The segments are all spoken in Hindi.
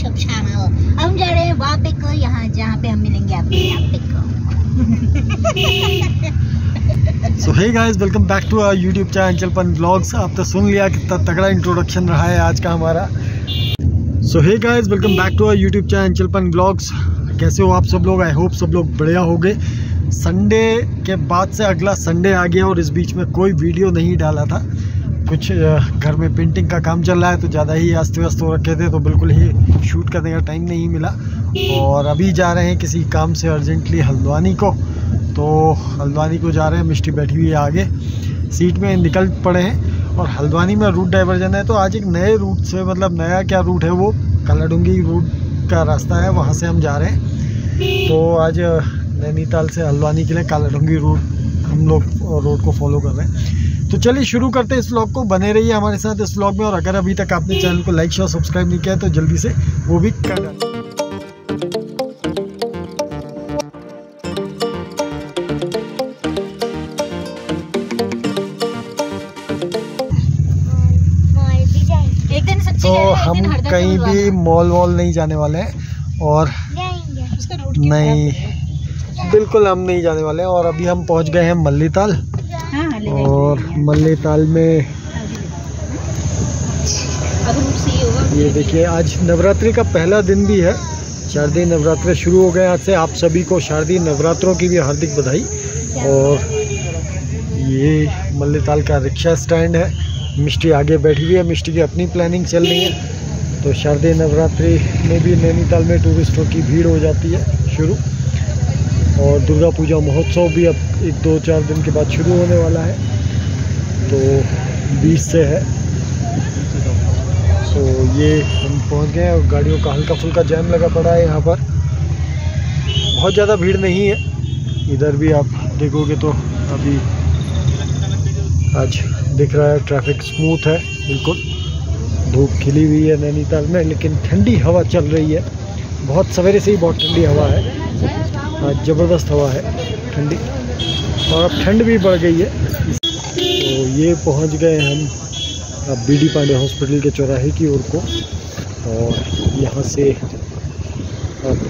शुभ शाम हो। हम जा रहे हैं वहाँ पे को, यहाँ जहाँ पे हम मिलेंगे आपको यहाँ पे को। So hey guys, welcome back to our YouTube channel Anchalpan vlogs. आप तो सुन लिया कितना तगड़ा इंट्रोडक्शन रहा है आज का हमारा। So hey guys, welcome back to our YouTube channel Anchalpan vlogs. कैसे हो आप सब लोग? आई होप सब लोग बढ़िया हो गए। संडे के बाद से अगला संडे आ गया और इस बीच में कोई वीडियो नहीं डाला था। कुछ घर में पेंटिंग का काम चल रहा है तो ज़्यादा ही अस्त व्यस्त हो रखे थे, तो बिल्कुल ही शूट करने का टाइम नहीं मिला। और अभी जा रहे हैं किसी काम से अर्जेंटली हल्द्वानी को, तो हल्द्वानी को जा रहे हैं। मिष्टी बैठी हुई है आगे सीट में, निकल पड़े हैं। और हल्द्वानी में रूट डाइवर्जन है, तो आज एक नए रूट से, मतलब नया क्या रूट है, वो कालाडूंगी रूट का रास्ता है, वहाँ से हम जा रहे हैं। तो आज नैनीताल से हल्द्वानी के लिए कालाडूंगी रूट हम लोग रोड को फॉलो कर रहे हैं। तो चलिए शुरू करते हैं इस व्लॉग को। बने रहिए हमारे साथ इस व्लॉग में। और अगर अभी तक आपने चैनल को लाइक शेयर सब्सक्राइब नहीं किया है तो जल्दी से वो भी कर दें। तो हम कहीं भी मॉल वॉल नहीं जाने वाले हैं, और नहीं, बिल्कुल हम नहीं जाने वाले हैं। और अभी हम पहुंच गए हैं मल्लीताल। और मल्लीताल में ये देखिए, आज नवरात्रि का पहला दिन भी है। शारदीय नवरात्र शुरू हो गए आज से। आप सभी को शारदीय नवरात्रों की भी हार्दिक बधाई। और ये मल्लीताल का रिक्शा स्टैंड है। मिष्टी आगे बैठी हुई है, मिष्टी की अपनी प्लानिंग चल रही है। तो शारदीय नवरात्रि में भी नैनीताल में टूरिस्टों की भीड़ हो जाती है शुरू। और दुर्गा पूजा महोत्सव भी अब 1-2-4 दिन के बाद शुरू होने वाला है, तो 20 से है। तो ये हम पहुंच गए और गाड़ियों का हल्का फुल्का जाम लगा पड़ा है यहाँ पर। बहुत ज़्यादा भीड़ नहीं है। इधर भी आप देखोगे तो अभी आज दिख रहा है ट्रैफिक स्मूथ है बिल्कुल। धूप खिली हुई है नैनीताल में, लेकिन ठंडी हवा चल रही है। बहुत सवेरे से ही बहुत ठंडी हवा है, आज ज़बरदस्त हवा है ठंडी। और अब ठंड भी बढ़ गई है। तो ये पहुंच गए हम अब बीडी पांडे हॉस्पिटल के चौराहे की ओर को। और यहाँ से अब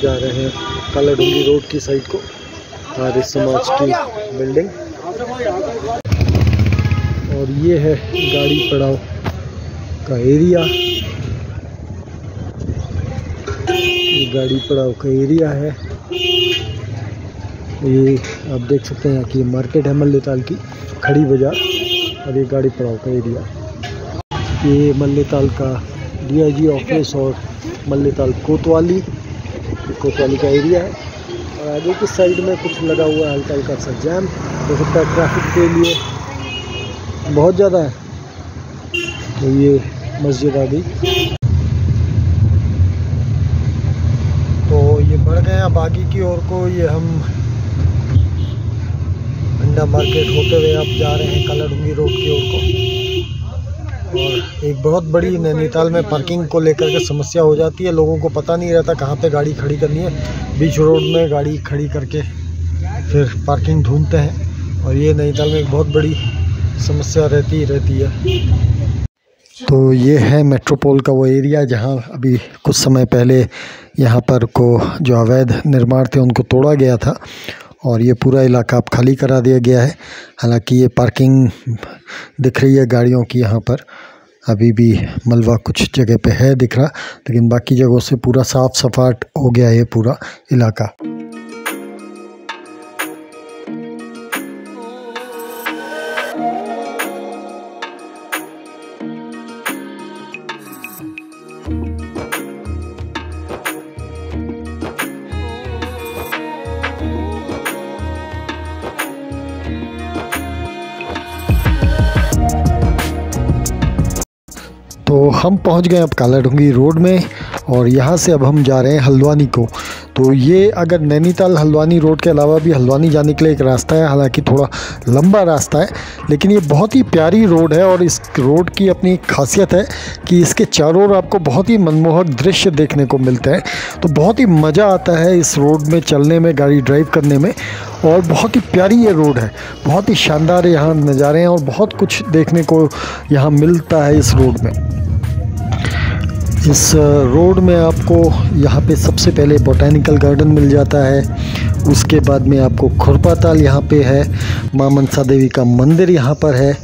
जा रहे हैं कालाडूंगी रोड की साइड को, आर्य समाज की बिल्डिंग। और ये है गाड़ी पड़ाव का एरिया। ये गाड़ी पड़ाव का एरिया है। ये आप देख सकते हैं कि मार्केट है मल्लीताल की, खड़ी बाजार। और ये गाड़ी पड़ाव का एरिया, ये मल्लीताल का DIG ऑफिस और मल्लीताल कोतवाली का एरिया है। और आगे की साइड में कुछ लगा हुआ है हल्का हल्का सा जैम, हो सकता है ट्रैफिक के लिए बहुत ज़्यादा है। तो ये मस्जिद आ गई। तो ये बढ़ गए अब आगे की ओर को। ये हम अंडा मार्केट होते हुए अब जा रहे हैं कालाडूंगी रोड की ओर को। और एक बहुत बड़ी नैनीताल में पार्किंग को लेकर के समस्या हो जाती है। लोगों को पता नहीं रहता कहाँ पे गाड़ी खड़ी करनी है। बीच रोड में गाड़ी खड़ी करके फिर पार्किंग ढूंढते हैं, और ये नैनीताल में एक बहुत बड़ी समस्या रहती है। तो ये है मेट्रोपोल का वो एरिया जहाँ अभी कुछ समय पहले यहाँ पर को जो अवैध निर्माण थे उनको तोड़ा गया था, और ये पूरा इलाका अब खाली करा दिया गया है। हालांकि ये पार्किंग दिख रही है गाड़ियों की, यहाँ पर अभी भी मलबा कुछ जगह पे है दिख रहा, लेकिन बाकी जगहों से पूरा साफ सपाट हो गया है पूरा इलाका। तो हम पहुंच गए अब कालाडूंगी रोड में, और यहाँ से अब हम जा रहे हैं हल्द्वानी को। तो ये अगर नैनीताल हल्द्वानी रोड के अलावा भी हल्द्वानी जाने के लिए एक रास्ता है। हालांकि थोड़ा लंबा रास्ता है, लेकिन ये बहुत ही प्यारी रोड है। और इस रोड की अपनी खासियत है कि इसके चारों ओर आपको बहुत ही मनमोहक दृश्य देखने को मिलते हैं। तो बहुत ही मज़ा आता है इस रोड में चलने में, गाड़ी ड्राइव करने में। और बहुत ही प्यारी ये रोड है, बहुत ही शानदार यहाँ नज़ारे हैं और बहुत कुछ देखने को यहाँ मिलता है इस रोड में। इस रोड में आपको यहाँ पे सबसे पहले बोटैनिकल गार्डन मिल जाता है, उसके बाद में आपको खुरपा ताल यहाँ पे है, मां मनसा देवी का मंदिर यहाँ पर है,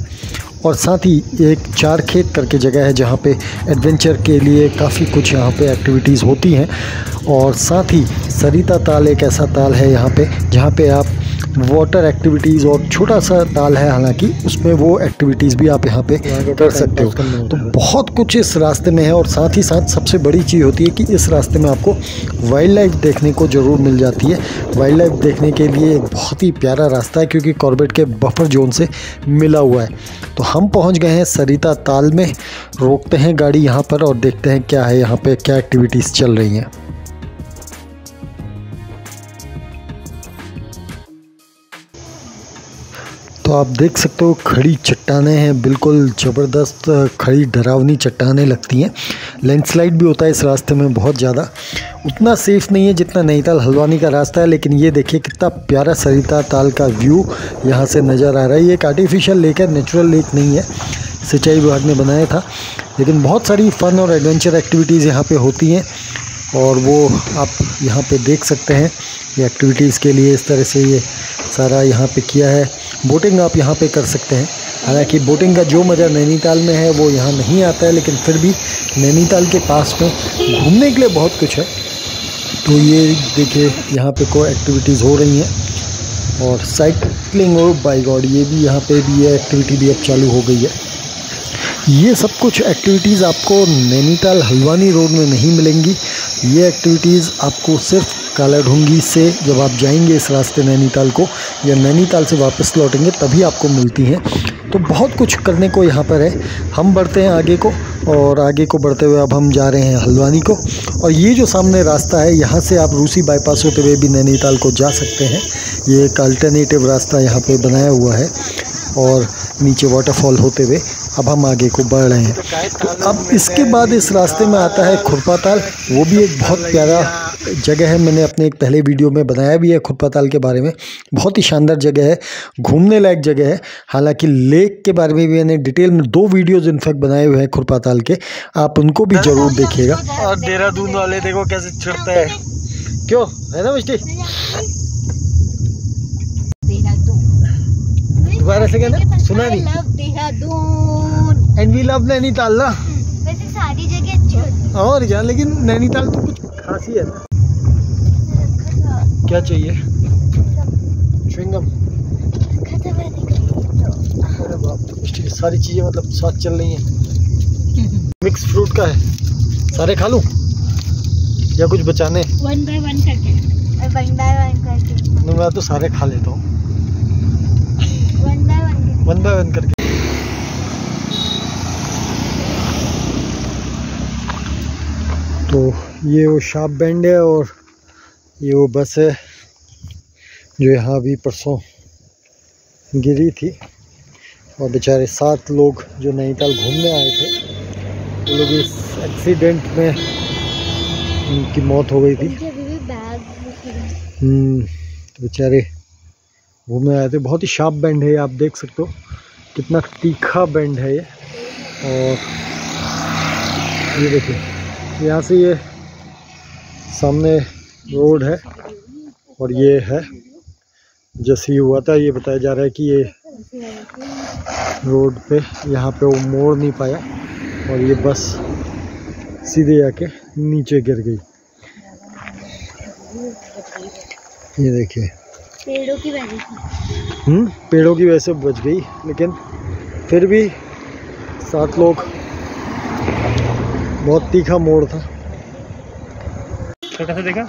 और साथ ही एक चार खेत करके जगह है जहाँ पे एडवेंचर के लिए काफ़ी कुछ यहाँ पे एक्टिविटीज़ होती हैं। और साथ ही सरिता ताल एक ऐसा ताल है यहाँ पे जहाँ पे आप वाटर एक्टिविटीज़, और छोटा सा ताल है हालांकि, उसमें वो एक्टिविटीज़ भी आप यहाँ पे कर सकते हो। तो बहुत कुछ इस रास्ते में है, और साथ ही साथ सबसे बड़ी चीज़ होती है कि इस रास्ते में आपको वाइल्ड लाइफ देखने को ज़रूर मिल जाती है। वाइल्ड लाइफ देखने के लिए एक बहुत ही प्यारा रास्ता है क्योंकि कॉर्बेट के बफर जोन से मिला हुआ है। तो हम पहुँच गए हैं सरिता ताल में, रोकते हैं गाड़ी यहाँ पर और देखते हैं क्या है यहाँ पर, क्या एक्टिविटीज़ चल रही हैं। तो आप देख सकते हो खड़ी चट्टानें हैं, बिल्कुल ज़बरदस्त खड़ी डरावनी चट्टानें लगती हैं। लैंडस्लाइड भी होता है इस रास्ते में बहुत ज़्यादा, उतना सेफ़ नहीं है जितना नैनीताल हल्द्वानी का रास्ता है। लेकिन ये देखिए कितना प्यारा सरिता ताल का व्यू यहाँ से नज़र आ रहा है। ये एक आर्टिफिशियल लेक है, नेचुरल लेक नहीं है, सिंचाई विभाग ने बनाया था। लेकिन बहुत सारी फ़न और एडवेंचर एक्टिविटीज़ यहाँ पर होती हैं, और वो आप यहाँ पे देख सकते हैं। ये एक्टिविटीज़ के लिए इस तरह से ये सारा यहाँ पे किया है। बोटिंग आप यहाँ पे कर सकते हैं, हालांकि बोटिंग का जो मज़ा नैनीताल में है वो यहाँ नहीं आता है, लेकिन फिर भी नैनीताल के पास में घूमने के लिए बहुत कुछ है। तो ये देखिए यहाँ पे कोई एक्टिविटीज़ हो रही हैं, और साइकिलिंग, और बाई गॉड ये भी यहाँ पे भी ये एक्टिविटी भी अब चालू हो गई है। ये सब कुछ एक्टिविटीज़ आपको नैनीताल हल्द्वानी रोड में नहीं मिलेंगी। ये एक्टिविटीज़ आपको सिर्फ कालाढूंगी से जब आप जाएंगे इस रास्ते नैनीताल को, या नैनीताल से वापस लौटेंगे तभी आपको मिलती हैं। तो बहुत कुछ करने को यहाँ पर है। हम बढ़ते हैं आगे को, और आगे को बढ़ते हुए अब हम जा रहे हैं हल्द्वानी को। और ये जो सामने रास्ता है, यहाँ से आप रूसी बाईपास होते हुए भी नैनीताल को जा सकते हैं। ये एक अल्टरनेटिव रास्ता यहाँ पे बनाया हुआ है, और नीचे वाटरफॉल होते हुए अब हम आगे को बढ़ रहे हैं। तो अब इसके बाद इस रास्ते में आता है खुरपा ताल। वो भी एक बहुत प्यारा जगह है, मैंने अपने एक पहले वीडियो में बताया भी है खुरपा ताल के बारे में। बहुत ही शानदार जगह है, घूमने लायक जगह है। हालांकि लेक के बारे में भी मैंने डिटेल में 2 वीडियोज़ इनफैक्ट बनाए हुए हैं खुरपा ताल के, आप उनको भी ज़रूर देखिएगा। और देहरादून वाले देखो कैसे चिढ़ते हैं, क्यों है ना मिस्टी? दोबारा से कहना, सुना नहीं? Dehradun and we love Nainital ना। वैसे सारी जगह अच्छी होती है और क्या, लेकिन नैनीताल तो कुछ खास ही है ना। क्या चाहिए? च्युइंगम। अरे बाप रे, सारी चीजें मतलब साथ चल रही हैं। मिक्स फ्रूट का है, सारे खा लूं या कुछ बचाने? 1 by 1 करके। 1 by 1 करके। मैं तो सारे खा लेता हूँ। 1 by 1 करके। तो ये वो शार्प बैंड है, और ये वो बस है जो यहाँ अभी परसों गिरी थी, और बेचारे 7 लोग जो नैनीताल घूमने आए थे, वो लोग इस एक्सीडेंट में उनकी मौत हो गई थी। तो बेचारे घूमने आए थे। बहुत ही शार्प बैंड है ये, आप देख सकते हो कितना तीखा बैंड है ये। और ये देखिए यहाँ से ये सामने रोड है, और ये है जैसे ही हुआ था, ये बताया जा रहा है कि ये रोड पे यहाँ पे वो मोड़ नहीं पाया, और ये बस सीधे जाके नीचे गिर गई। ये देखिए पेड़ों की वजह से। पेड़ों की वजह से बच गई, लेकिन फिर भी 7 लोग, बहुत तीखा मोड़ था। कैसे देखा?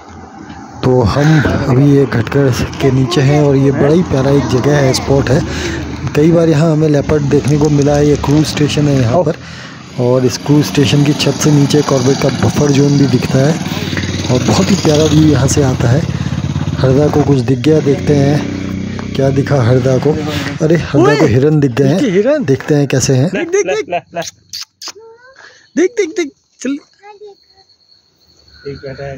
तो हम अभी ये घटकर के नीचे हैं, और ये बड़ा ही प्यारा एक जगह है, स्पॉट है। कई बार यहाँ हमें लेपर्ड देखने को मिला है। ये क्रूज स्टेशन है यहाँ पर, और इस क्रूज स्टेशन की छत से नीचे कॉर्बेट का बफर जोन भी दिखता है, और बहुत ही प्यारा व्यू यहाँ से आता है। हरदा को कुछ दिख गया, देखते हैं क्या दिखा हरदा को। अरे हरदा को हिरन दिख गए हैं, हिरन देखते हैं कैसे हैं। देख देख देख देख देख देख चल। एक बैठा है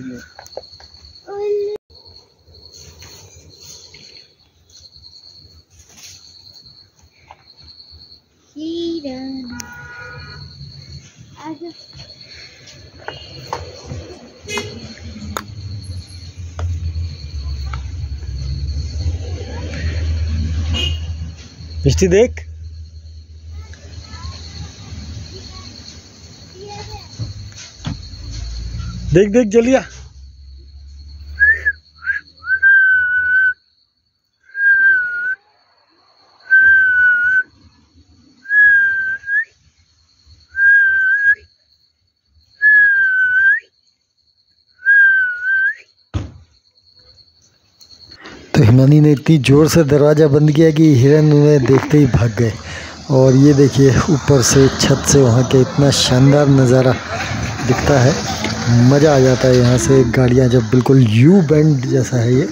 मिष्टी देख, देख देख जलिया। तो हिमानी ने इतनी ज़ोर से दरवाज़ा बंद किया कि हिरन उन्हें देखते ही भाग गए। और ये देखिए ऊपर से छत से वहाँ के इतना शानदार नज़ारा दिखता है, मज़ा आ जाता है यहाँ से गाड़ियाँ जब बिल्कुल यू बेंड जैसा है ये।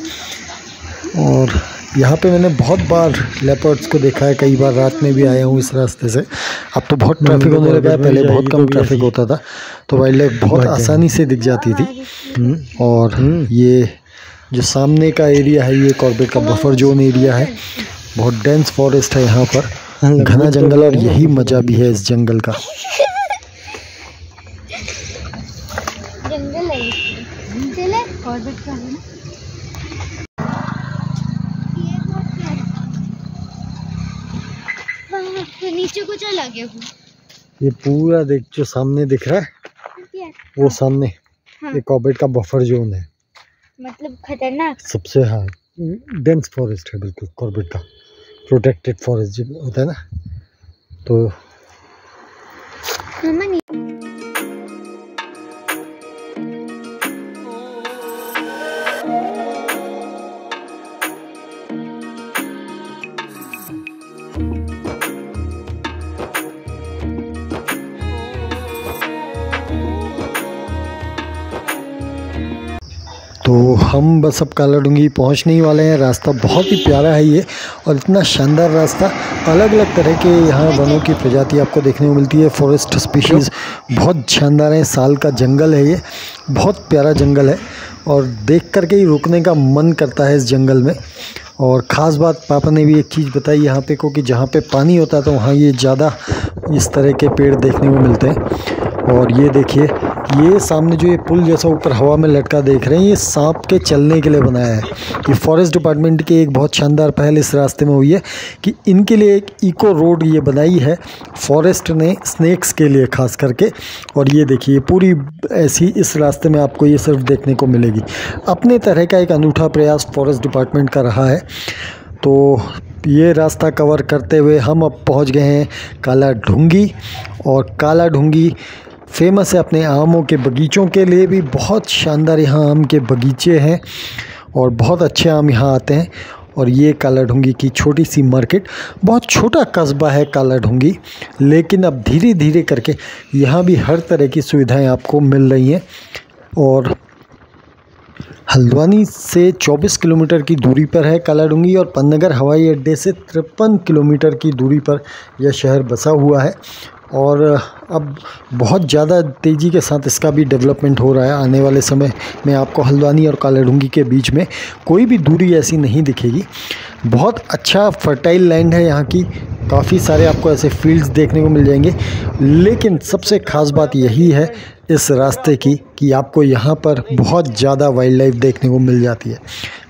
और यहाँ पे मैंने बहुत बार लेपर्ड्स को देखा है, कई बार रात में भी आया हूँ इस रास्ते से। अब तो बहुत ट्रैफिक होने लगा है, पहले बहुत कम ट्रैफिक होता था, तो वाइल्ड लाइफ बहुत आसानी से दिख जाती थी। और ये जो सामने का एरिया है ये कॉर्बेट का बफर जोन एरिया है, बहुत डेंस फॉरेस्ट है यहाँ पर, घना जंगल, और यही मज़ा भी है इस जंगल का। जंगल है, चले कॉर्बेट का है ना। तो नीचे को चला गया ये पूरा देख, जो सामने दिख रहा है वो सामने ये कॉर्बेट का बफर जोन है, मतलब खतरनाक सबसे। हाँ, डेंस फॉरेस्ट है बिल्कुल कॉर्बेट का, प्रोटेक्टेड फॉरेस्ट जो होता है ना। तो तो हम बस अब काला डूंगी पहुँचने ही वाले हैं। रास्ता बहुत ही प्यारा है ये, और इतना शानदार रास्ता। अलग अलग तरह के यहाँ वनों की प्रजाति आपको देखने को मिलती है, फॉरेस्ट स्पीशीज़ बहुत शानदार है। साल का जंगल है ये, बहुत प्यारा जंगल है, और देख करके ही रुकने का मन करता है इस जंगल में। और ख़ास बात पापा ने भी एक चीज़ बताई यहाँ पे को, कि जहाँ पे पानी होता है तो वहाँ ये ज़्यादा इस तरह के पेड़ देखने को मिलते हैं। और ये देखिए, ये सामने जो ये पुल जैसा ऊपर हवा में लटका देख रहे हैं, ये सांप के चलने के लिए बनाया है। ये फॉरेस्ट डिपार्टमेंट की एक बहुत शानदार पहल इस रास्ते में हुई है कि इनके लिए एक इको रोड ये बनाई है फॉरेस्ट ने, स्नेक्स के लिए खास करके। और ये देखिए पूरी ऐसी इस रास्ते में आपको ये सिर्फ देखने को मिलेगी। अपने तरह का एक अनूठा प्रयास फॉरेस्ट डिपार्टमेंट का रहा है। तो ये रास्ता कवर करते हुए हम अब पहुंच गए हैं काला ढूंगी। और काला ढूंगी फेमस है अपने आमों के बगीचों के लिए भी, बहुत शानदार यहाँ आम के बगीचे हैं और बहुत अच्छे आम यहाँ आते हैं। और ये काला ढूंगी की छोटी सी मार्केट, बहुत छोटा कस्बा है काला ढूंगी, लेकिन अब धीरे धीरे करके यहाँ भी हर तरह की सुविधाएं आपको मिल रही हैं। और हल्द्वानी से 24 किलोमीटर की दूरी पर है काला ढूंगी, और पन्नगर हवाई अड्डे से 53 किलोमीटर की दूरी पर यह शहर बसा हुआ है। और अब बहुत ज़्यादा तेज़ी के साथ इसका भी डेवलपमेंट हो रहा है। आने वाले समय में आपको हल्द्वानी और काला ढूंगी के बीच में कोई भी दूरी ऐसी नहीं दिखेगी। बहुत अच्छा फर्टाइल लैंड है यहाँ की, काफ़ी सारे आपको ऐसे फील्ड्स देखने को मिल जाएंगे। लेकिन सबसे ख़ास बात यही है इस रास्ते की कि आपको यहाँ पर बहुत ज़्यादा वाइल्ड लाइफ देखने को मिल जाती है।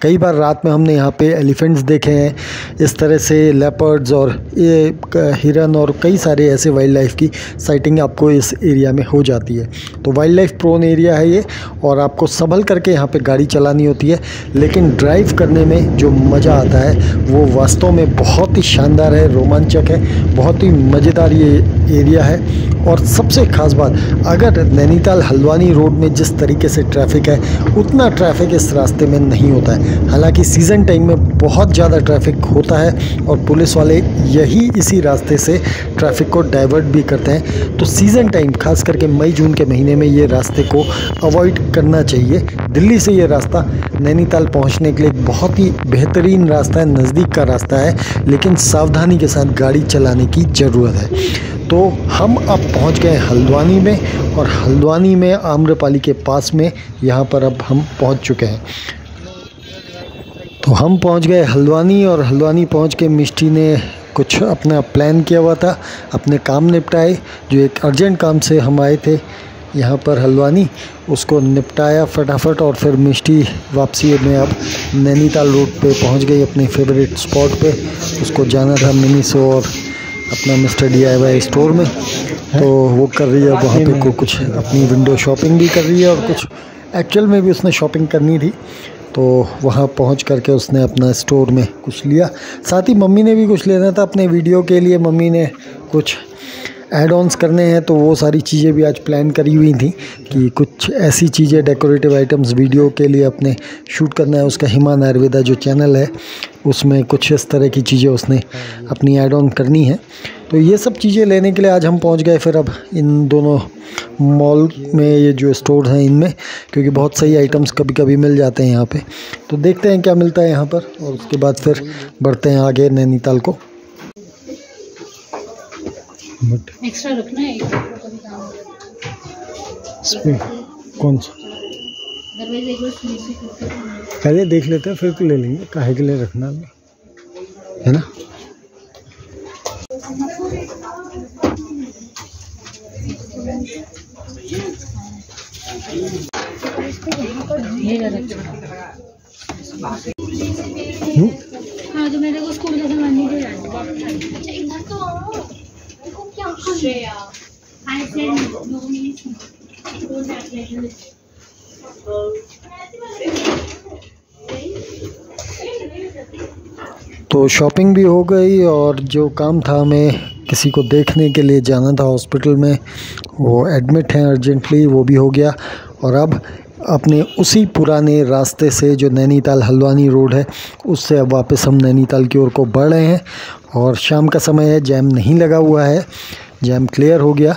कई बार रात में हमने यहाँ पे एलिफेंट्स देखे हैं, इस तरह से लेपर्ड्स और ये हिरन और कई सारे ऐसे वाइल्ड लाइफ की साइटिंग आपको इस एरिया में हो जाती है। तो वाइल्ड लाइफ प्रोन एरिया है ये, और आपको संभल करके यहाँ पे गाड़ी चलानी होती है। लेकिन ड्राइव करने में जो मज़ा आता है वो वास्तव में बहुत ही शानदार है, रोमांचक है, बहुत ही मज़ेदार ये एरिया है। और सबसे ख़ास बात, अगर नैनीताल हल्द्वानी रोड में जिस तरीके से ट्रैफिक है उतना ट्रैफिक इस रास्ते में नहीं होता है। हालांकि सीज़न टाइम में बहुत ज़्यादा ट्रैफिक होता है और पुलिस वाले इसी रास्ते से ट्रैफिक को डाइवर्ट भी करते हैं। तो सीज़न टाइम खास करके मई जून के महीने में ये रास्ते को अवॉइड करना चाहिए। दिल्ली से ये रास्ता नैनीताल पहुंचने के लिए बहुत ही बेहतरीन रास्ता है, नज़दीक का रास्ता है, लेकिन सावधानी के साथ गाड़ी चलाने की ज़रूरत है। तो हम अब पहुंच गए हल्द्वानी में, और हल्द्वानी में आम्रपाली के पास में यहाँ पर अब हम पहुंच चुके हैं। तो हम पहुंच गए हल्द्वानी, और हल्द्वानी पहुंच के मिष्टी ने कुछ अपना प्लान किया हुआ था, अपने काम निपटाए। जो एक अर्जेंट काम से हम आए थे यहाँ पर हल्द्वानी, उसको निपटाया फटाफट और फिर मिष्टी वापसी में अब नैनीताल रोड पे पहुँच गई अपने फेवरेट स्पॉट पे। उसको जाना था मिनीसो और अपना मिस्टर DIY स्टोर में, तो वो कर रही है वहाँ पे कुछ अपनी विंडो शॉपिंग भी कर रही है और कुछ एक्चुअल में भी उसने शॉपिंग करनी थी, तो वहाँ पहुँच करके उसने अपना स्टोर में कुछ लिया। साथ ही मम्मी ने भी कुछ लेना था अपने वीडियो के लिए, मम्मी ने कुछ ऐड ऑन्स करने हैं, तो वो सारी चीज़ें भी आज प्लान करी हुई थी कि कुछ ऐसी चीज़ें डेकोरेटिव आइटम्स वीडियो के लिए अपने शूट करना है। उसका हिमान आयुर्वेदा जो चैनल है उसमें कुछ इस तरह की चीज़ें उसने अपनी ऐड ऑन करनी है, तो ये सब चीज़ें लेने के लिए आज हम पहुंच गए फिर अब इन दोनों मॉल में, ये जो स्टोर हैं इनमें, क्योंकि बहुत सही आइटम्स कभी कभी मिल जाते हैं यहाँ पे। तो देखते हैं क्या मिलता है यहाँ पर और उसके बाद फिर बढ़ते हैं आगे नैनीताल को। एक्स्ट्रा रखना है कौन सा पहले देख लेते हैं फिर ले लेंगे, काहे के लिए रखना है ना। हाँ तो मेरे को स्कूल का सामान नहीं दिया। तो शॉपिंग भी हो गई और जो काम था, हमें किसी को देखने के लिए जाना था हॉस्पिटल में, वो एडमिट हैं अर्जेंटली, वो भी हो गया। और अब अपने उसी पुराने रास्ते से जो नैनीताल हल्द्वानी रोड है उससे अब वापस हम नैनीताल की ओर को बढ़ रहे हैं। और शाम का समय है, जैम नहीं लगा हुआ है, जैम क्लियर हो गया।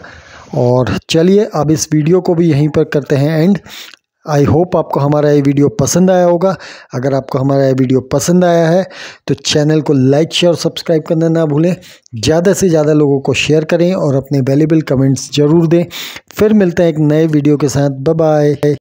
और चलिए अब इस वीडियो को भी यहीं पर करते हैं एंड। आई होप आपको हमारा ये वीडियो पसंद आया होगा। अगर आपको हमारा ये वीडियो पसंद आया है तो चैनल को लाइक शेयर और सब्सक्राइब करना ना भूलें, ज़्यादा से ज़्यादा लोगों को शेयर करें और अपने वैल्यूएबल कमेंट्स ज़रूर दें। फिर मिलते हैं एक नए वीडियो के साथ। Bye bye.